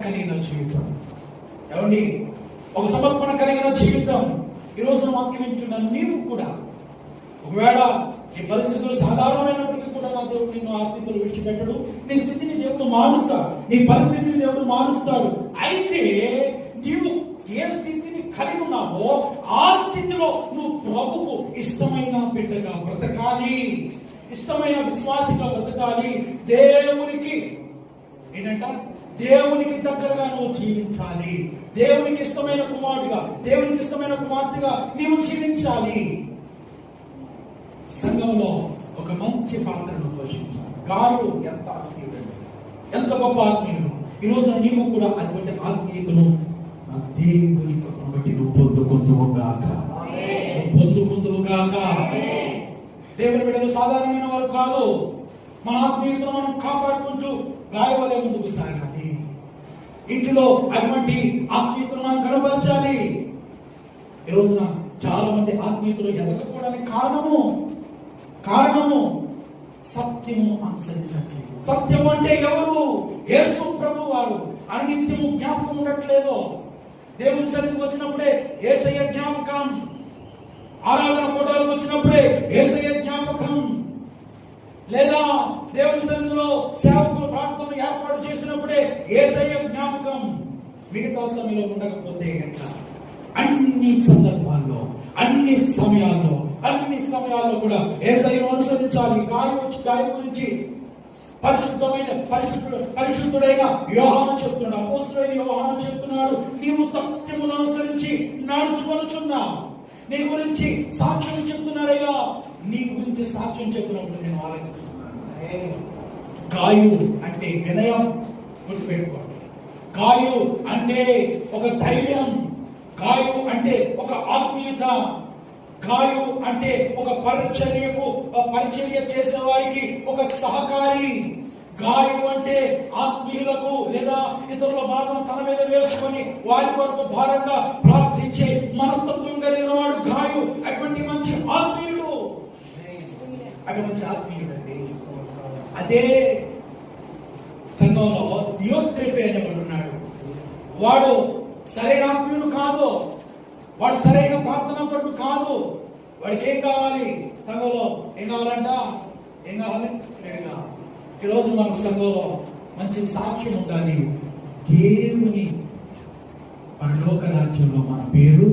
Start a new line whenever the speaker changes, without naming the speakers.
కలిగిన జీవితం ఏమండి, ఒక సమర్పణ కలిగిన జీవితం. ఈరోజు వాక్యం వింటున్న నీవు కూడా ఒకవేళ నీ పరిస్థితులు సాధారణమైనప్పటికీ కూడా నా దేవుడు నిన్ను ఆ స్థితిలో విడిచిపెట్టడు. నీ స్థితిని దేవుడు మారుస్తాడు, నీ పరిస్థితిని దేవుడు మారుస్తాడు. అయితే నీవు ఏ స్థితిని కలిగి ఉన్నావో ఆ స్థితిలో నువ్వు ప్రభుకు ఇష్టమైన బిడ్డగా బ్రతకాలి, ఇష్టమైన విశ్వాసిగా బ్రతకాలి. దేవునికి ఏంటంట, దేవునికి దగ్గరగా నువ్వు జీవించాలి. దేవునికి ఇష్టమైన కుమారుడిగా, దేవునికి ఇష్టమైన కుమార్తెగా నీవు జీవించాలి. సంఘంలో ఒక మంచి పాత్రను పోషించాలి. గారు ఎంత ఆత్మీయుడు, ఎంత గొప్ప ఆత్మీయుడు. ఈరోజు నీవు కూడా అటువంటి ఆత్మీయతను దేవుని కృపను బట్టి నువ్వు పొందుకుందువుగాక. దేవుని బిడ్డలు సాధారణమైన వారు కాదు. మన ఆత్మీయతను మనం కాపాడుకుంటూ రాయవలే ముందుకు సాగాలి. ఇంటిలో అటువంటి ఆత్మీయతను మనం కనబరచాలి. ఈ రోజున చాలా మంది ఆత్మీయతలు ఎదగకపోవడానికి కారణము సత్యము అనుసరించట్లేదు. సత్యము అంటే ఎవరు? యేసు ప్రభు వారు. అనిత్యము జ్ఞాపకం ఉండట్లేదు. దేవుని సన్నిధికి వచ్చినప్పుడే యేసయ్య జ్ఞాపకం, ఆరాధన కోటాలకు వచ్చినప్పుడే యేసయ్య జ్ఞాపకం, లేదా దేవుని సన్నిధిలో సేవకులు ప్రార్థనలు ఏర్పాటు చేసినప్పుడే యేసయ్య జ్ఞాపకం. మిగతా సమయంలో ఉండకపోతే ఎట్లా? అన్ని సందర్భాల్లో, అన్ని సమయాల్లో కూడా యేసయ్యను అనుసరించాలి. గాయం గురించి పరిశుద్ధుడైన యోహాను చెప్తున్నాడు, అపోస్తుడైన యోహాను చెప్తున్నాడు, నీవు సత్యమును అనుసరించి నడుచుకొనుచున్నావు. నీ గురించి సాక్ష్యం చెప్తున్నారయ్యా. నీ గురించి సాక్ష్యం చెప్పినప్పుడు నేను ఆలోచిస్తున్నాను. గాయు అంటే వినయం, గుర్తుపెట్టుకోండి. గాయు అంటే ఒక ధైర్యం, గాయు అంటే ఒక ఆత్మీయత, గాయు అంటే ఒక పరిచర్య చేసే వారికి ఒక సహకారి. గాయు అంటే ఆత్మీయులకు లేదా ఇతరుల భారం తన మీద వేసుకొని వారి వరకు భారంగా ప్రార్థించే మనస్తత్వం కలిగిన వాడు గాయు. అటువంటి మంచి ఆత్మీయుడు, అండి. అదే సంఘంలో దియోత్రెఫే అనేవాడు ఉన్నాడు. వాడు సరైన ఆత్మీయుడు కాదు, వాడు సరైన ప్రార్థన పట్టు కాదు. వాడికి ఏం కావాలి? సంఘంలో ఏం కావాలంట? ఏం కావాలి? ఈరోజు మనకు సంఘంలో మంచి సాక్ష్యం ఉండాలి. దేవుని పరలోక రాజ్యంలో మన పేరు